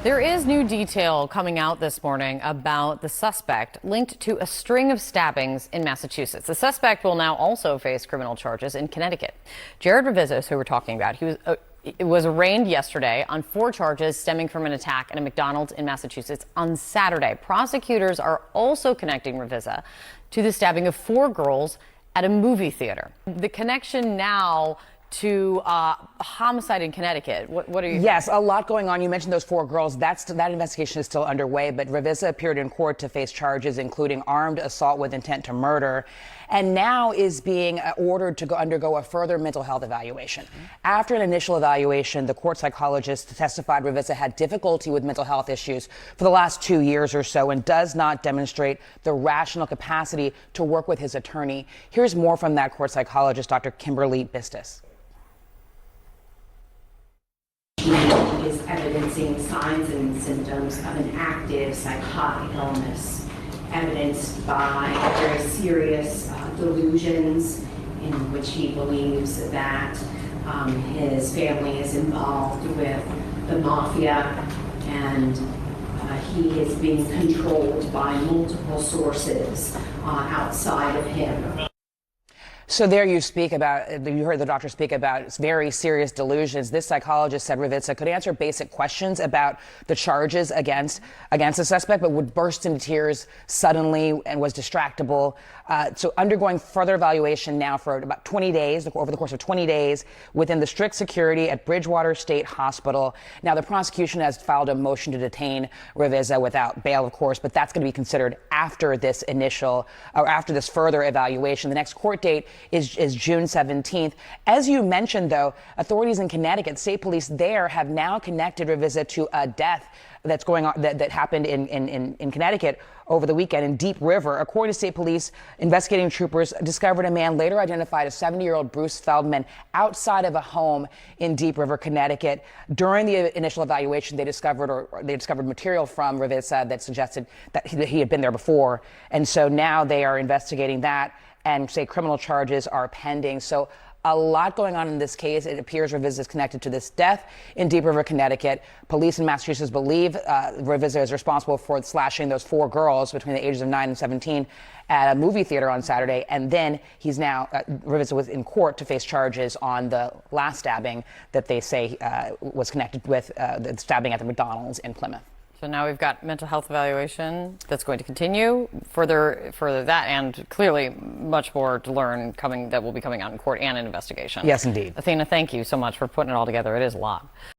There is new detail coming out this morning about the suspect linked to a string of stabbings in Massachusetts. The suspect will now also face criminal charges in Connecticut. Jared Revizos, who we're talking about, he was arraigned yesterday on 4 charges stemming from an attack at a McDonald's in Massachusetts on Saturday. Prosecutors are also connecting Revizos to the stabbing of 4 girls at a movie theater. The connection now to a homicide in Connecticut. What are you? Yes, a lot going on. You mentioned those 4 girls. That investigation is still underway, but Revizos appeared in court to face charges including armed assault with intent to murder, and now is being ordered to undergo a further mental health evaluation. After an initial evaluation, the court psychologist testified Revizos had difficulty with mental health issues for the last 2 years or so and does not demonstrate the rational capacity to work with his attorney. Here's more from that court psychologist, Dr. Kimberly Bistis. He is evidencing signs and symptoms of an active psychotic illness, evidenced by very serious delusions in which he believes that his family is involved with the mafia, and he is being controlled by multiple sources outside of him. So there you heard the doctor speak about very serious delusions. This psychologist said Revizos could answer basic questions about the charges against the suspect, but would burst into tears suddenly and was distractible. So undergoing further evaluation now for about 20 days, over the course of 20 days, within the strict security at Bridgewater State Hospital. Now, the prosecution has filed a motion to detain Revizos without bail, of course, but that's going to be considered after this after this further evaluation. The next court date is June 17th. As you mentioned, though, authorities in Connecticut, state police there, have now connected Revizos to a death that's going on that happened in Connecticut over the weekend in Deep River. According to state police, investigating troopers discovered a man later identified as 70-year-old Bruce Feldman outside of a home in Deep River, Connecticut. During the initial evaluation, they discovered material from Revizos that suggested that he had been there before, and so now they are investigating that and say criminal charges are pending. So a lot going on in this case. It appears Revizos is connected to this death in Deep River, Connecticut. Police in Massachusetts believe Revizos is responsible for slashing those 4 girls between the ages of 9 and 17 at a movie theater on Saturday. And then he's now, Revizos was in court to face charges on the last stabbing that they say was connected with the stabbing at the McDonald's in Plymouth. So now we've got mental health evaluation that's going to continue further that, and clearly much more to learn that will be coming out in court and an investigation. Yes, indeed. Athena, thank you so much for putting it all together. It is a lot.